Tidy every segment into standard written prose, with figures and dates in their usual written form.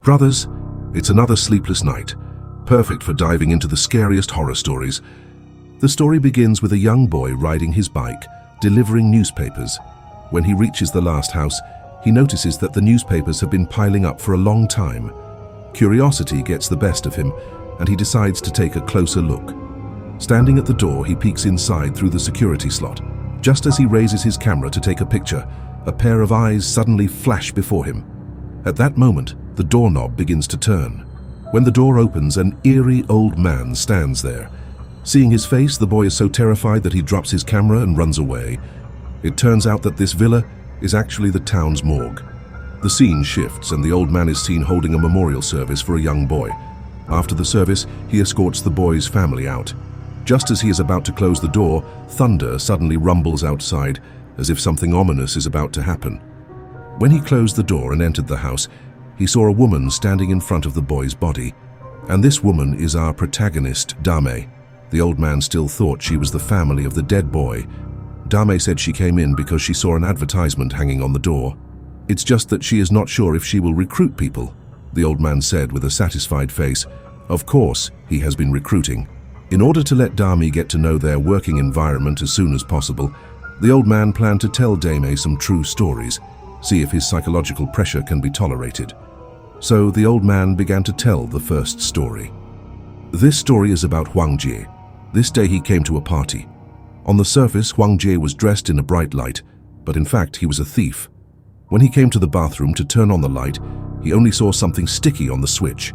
Brothers, it's another sleepless night, perfect for diving into the scariest horror stories. The story begins with a young boy riding his bike, delivering newspapers. When he reaches the last house, he notices that the newspapers have been piling up for a long time. Curiosity gets the best of him, and he decides to take a closer look. Standing at the door, he peeks inside through the security slot. Just as he raises his camera to take a picture, a pair of eyes suddenly flash before him. At that moment, the doorknob begins to turn. When the door opens, an eerie old man stands there. Seeing his face, the boy is so terrified that he drops his camera and runs away. It turns out that this villa is actually the town's morgue. The scene shifts and the old man is seen holding a memorial service for a young boy. After the service, he escorts the boy's family out. Just as he is about to close the door, thunder suddenly rumbles outside, as if something ominous is about to happen. When he closed the door and entered the house, he saw a woman standing in front of the boy's body. And this woman is our protagonist, Dame. The old man still thought she was the family of the dead boy. Dame said she came in because she saw an advertisement hanging on the door. It's just that she is not sure if she will recruit people, the old man said with a satisfied face. Of course, he has been recruiting. In order to let Dame get to know their working environment as soon as possible, the old man planned to tell Dame some true stories, see if his psychological pressure can be tolerated. So the old man began to tell the first story. This story is about Huang Jie. This day he came to a party. On the surface, Huang Jie was dressed in a bright light, but in fact he was a thief. When he came to the bathroom to turn on the light, he only saw something sticky on the switch.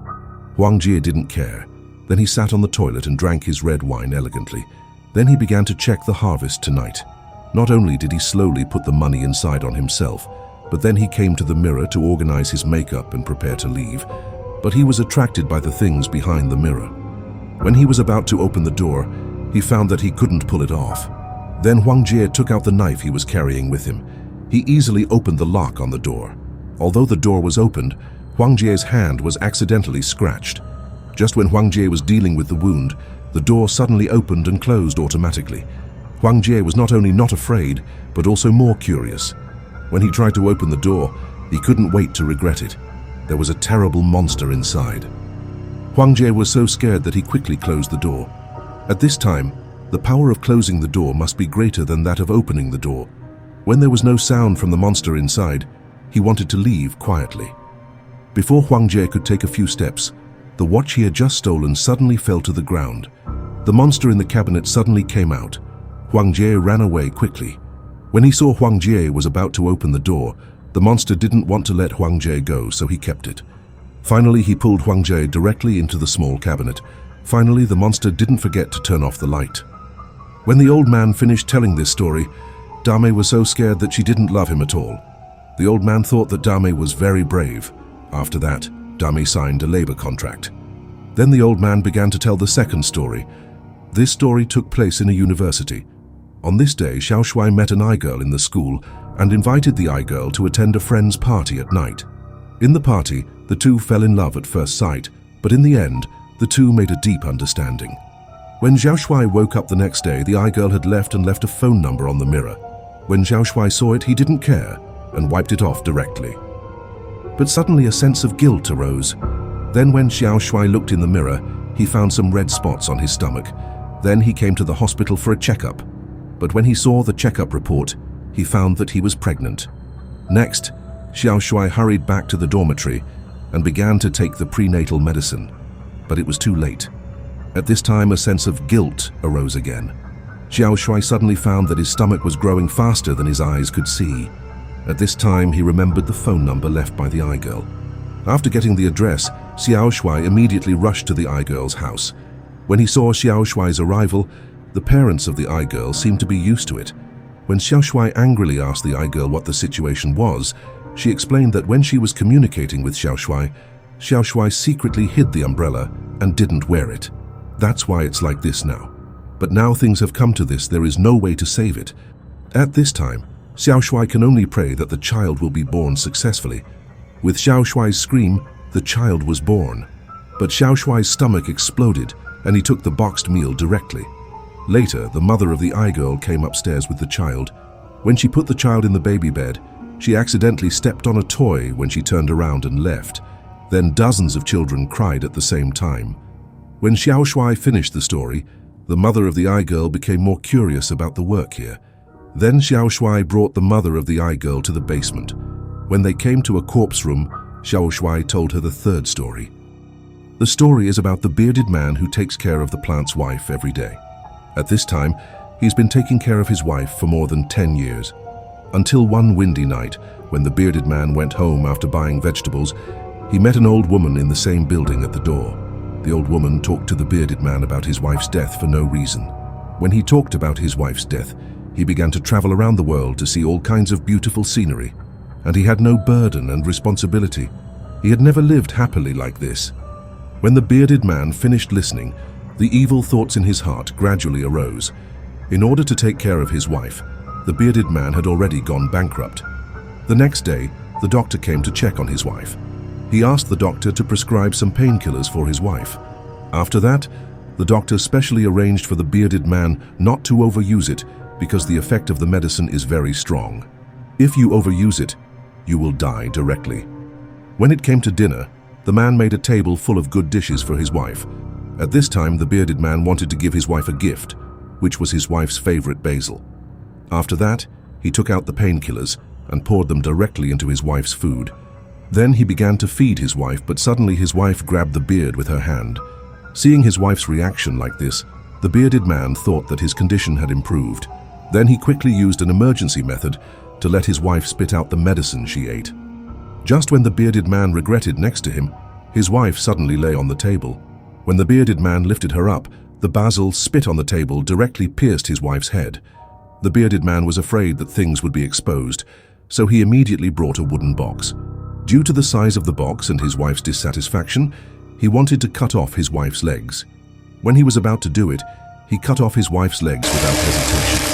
Huang Jie didn't care. Then he sat on the toilet and drank his red wine elegantly. Then he began to check the harvest tonight. Not only did he slowly put the money inside on himself, but then he came to the mirror to organize his makeup and prepare to leave. But he was attracted by the things behind the mirror. When he was about to open the door, he found that he couldn't pull it off. Then Huang Jie took out the knife he was carrying with him. He easily opened the lock on the door. Although the door was opened, Huang Jie's hand was accidentally scratched. Just when Huang Jie was dealing with the wound, the door suddenly opened and closed automatically. Huang Jie was not only not afraid, but also more curious. When he tried to open the door, he couldn't wait to regret it. There was a terrible monster inside. Huang Jie was so scared that he quickly closed the door. At this time, the power of closing the door must be greater than that of opening the door. When there was no sound from the monster inside, he wanted to leave quietly. Before Huang Jie could take a few steps, the watch he had just stolen suddenly fell to the ground. The monster in the cabinet suddenly came out. Huang Jie ran away quickly. When he saw Huang Jie was about to open the door, the monster didn't want to let Huang Jie go, so he kept it. Finally, he pulled Huang Jie directly into the small cabinet. Finally, the monster didn't forget to turn off the light. When the old man finished telling this story, Dame was so scared that she didn't love him at all. The old man thought that Dame was very brave. After that, Dame signed a labor contract. Then the old man began to tell the second story. This story took place in a university. On this day, Xiao Shuai met an eye-girl in the school and invited the eye-girl to attend a friend's party at night. In the party, the two fell in love at first sight, but in the end, the two made a deep understanding. When Xiao Shuai woke up the next day, the eye-girl had left a phone number on the mirror. When Xiao Shuai saw it, he didn't care and wiped it off directly. But suddenly a sense of guilt arose. Then when Xiao Shuai looked in the mirror, he found some red spots on his stomach. Then he came to the hospital for a checkup. But when he saw the checkup report, he found that he was pregnant. Next, Xiao Shuai hurried back to the dormitory and began to take the prenatal medicine. But it was too late. At this time, a sense of guilt arose again. Xiao Shuai suddenly found that his stomach was growing faster than his eyes could see. At this time, he remembered the phone number left by the eye-girl. After getting the address, Xiao Shuai immediately rushed to the eye-girl's house. When he saw Xiao Shuai's arrival, the parents of the eye-girl seemed to be used to it. When Xiao Shuai angrily asked the eye-girl what the situation was, she explained that when she was communicating with Xiao Shuai secretly hid the umbrella and didn't wear it. That's why it's like this now. But now things have come to this, there is no way to save it. At this time, Xiao Shuai can only pray that the child will be born successfully. With Xiao Shuai's scream, the child was born. But Xiao Shuai's stomach exploded and he took the boxed meal directly. Later, the mother of the eye-girl came upstairs with the child. When she put the child in the baby bed, she accidentally stepped on a toy when she turned around and left. Then dozens of children cried at the same time. When Xiao Shuai finished the story, the mother of the eye girl became more curious about the work here. Then Xiao Shuai brought the mother of the eye girl to the basement. When they came to a corpse room, Xiao Shuai told her the third story. The story is about the bearded man who takes care of the plant's wife every day. At this time, he's been taking care of his wife for more than 10 years. Until one windy night, when the bearded man went home after buying vegetables, he met an old woman in the same building at the door. The old woman talked to the bearded man about his wife's death for no reason. When he talked about his wife's death, he began to travel around the world to see all kinds of beautiful scenery. And he had no burden and responsibility. He had never lived happily like this. When the bearded man finished listening, the evil thoughts in his heart gradually arose. In order to take care of his wife, the bearded man had already gone bankrupt. The next day, the doctor came to check on his wife. He asked the doctor to prescribe some painkillers for his wife. After that, the doctor specially arranged for the bearded man not to overuse it because the effect of the medicine is very strong. If you overuse it, you will die directly. When it came to dinner, the man made a table full of good dishes for his wife. At this time, the bearded man wanted to give his wife a gift, which was his wife's favorite basil. After that, he took out the painkillers and poured them directly into his wife's food. Then he began to feed his wife, but suddenly his wife grabbed the beard with her hand. Seeing his wife's reaction like this, the bearded man thought that his condition had improved. Then he quickly used an emergency method to let his wife spit out the medicine she ate. Just when the bearded man regretted next to him, his wife suddenly lay on the table. When the bearded man lifted her up, the basil spit on the table directly pierced his wife's head. The bearded man was afraid that things would be exposed, so he immediately brought a wooden box. Due to the size of the box and his wife's dissatisfaction, he wanted to cut off his wife's legs. When he was about to do it, he cut off his wife's legs without hesitation.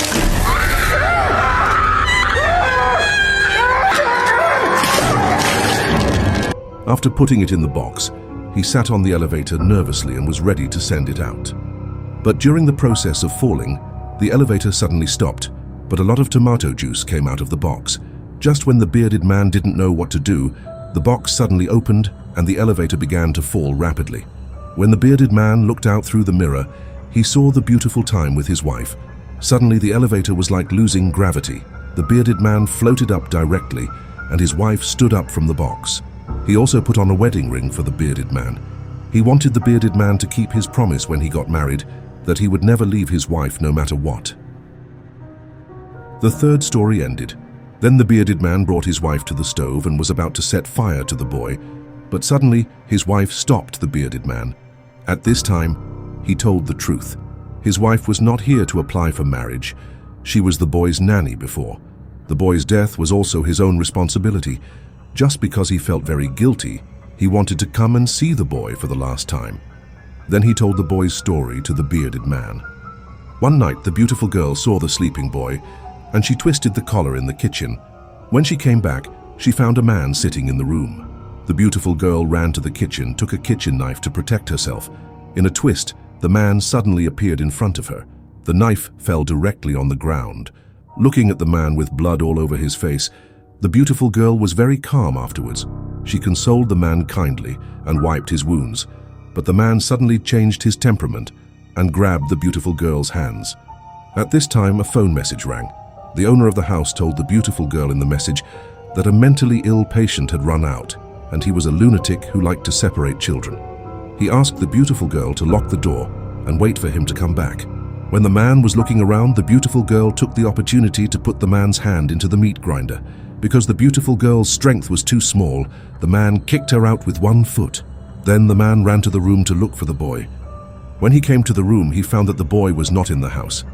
After putting it in the box, he sat on the elevator nervously and was ready to send it out. But during the process of falling, the elevator suddenly stopped, but a lot of tomato juice came out of the box. Just when the bearded man didn't know what to do, the box suddenly opened and the elevator began to fall rapidly. When the bearded man looked out through the mirror, he saw the beautiful time with his wife. Suddenly the elevator was like losing gravity. The bearded man floated up directly and his wife stood up from the box. He also put on a wedding ring for the bearded man. He wanted the bearded man to keep his promise when he got married, that he would never leave his wife no matter what. The third story ended. Then the bearded man brought his wife to the stove and was about to set fire to the boy, but suddenly his wife stopped the bearded man. At this time, he told the truth. His wife was not here to apply for marriage. She was the boy's nanny before. The boy's death was also his own responsibility. Just because he felt very guilty, he wanted to come and see the boy for the last time. Then he told the boy's story to the bearded man. One night, the beautiful girl saw the sleeping boy, and she twisted the collar in the kitchen. When she came back, she found a man sitting in the room. The beautiful girl ran to the kitchen, took a kitchen knife to protect herself. In a twist, the man suddenly appeared in front of her. The knife fell directly on the ground. Looking at the man with blood all over his face, the beautiful girl was very calm afterwards. She consoled the man kindly and wiped his wounds, but the man suddenly changed his temperament and grabbed the beautiful girl's hands. At this time, a phone message rang. The owner of the house told the beautiful girl in the message that a mentally ill patient had run out, and he was a lunatic who liked to separate children. He asked the beautiful girl to lock the door and wait for him to come back. When the man was looking around, the beautiful girl took the opportunity to put the man's hand into the meat grinder. Because the beautiful girl's strength was too small, the man kicked her out with one foot. Then the man ran to the room to look for the boy. When he came to the room, he found that the boy was not in the house.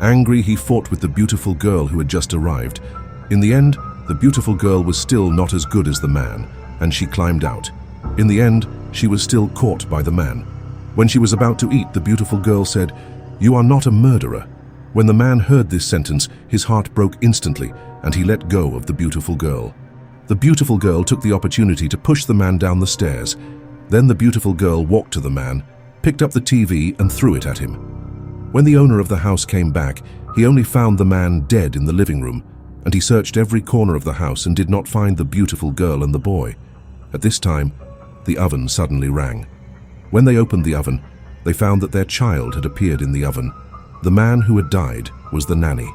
Angry, he fought with the beautiful girl who had just arrived. In the end, the beautiful girl was still not as good as the man, and she climbed out. In the end, she was still caught by the man. When she was about to eat, the beautiful girl said, "You are not a murderer." When the man heard this sentence, his heart broke instantly, and he let go of the beautiful girl. The beautiful girl took the opportunity to push the man down the stairs. Then the beautiful girl walked to the man, picked up the TV and threw it at him. When the owner of the house came back, he only found the man dead in the living room, and he searched every corner of the house and did not find the beautiful girl and the boy. At this time, the oven suddenly rang. When they opened the oven, they found that their child had appeared in the oven. The man who had died was the nanny.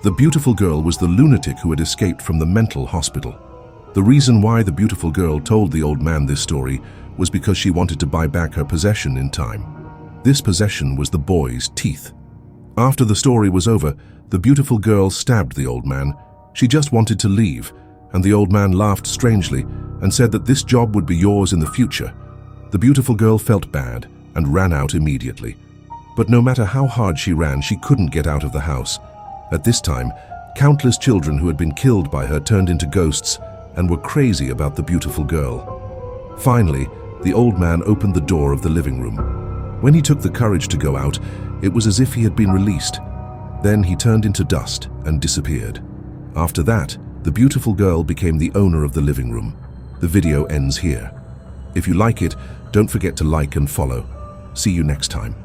The beautiful girl was the lunatic who had escaped from the mental hospital. The reason why the beautiful girl told the old man this story was because she wanted to buy back her possession in time. This possession was the boy's teeth. After the story was over, the beautiful girl stabbed the old man. She just wanted to leave, and the old man laughed strangely and said that this job would be yours in the future. The beautiful girl felt bad and ran out immediately. But no matter how hard she ran, she couldn't get out of the house. At this time, countless children who had been killed by her turned into ghosts and were crazy about the beautiful girl. Finally, the old man opened the door of the living room. When he took the courage to go out, it was as if he had been released. Then he turned into dust and disappeared. After that, the beautiful girl became the owner of the living room. The video ends here. If you like it, don't forget to like and follow. See you next time.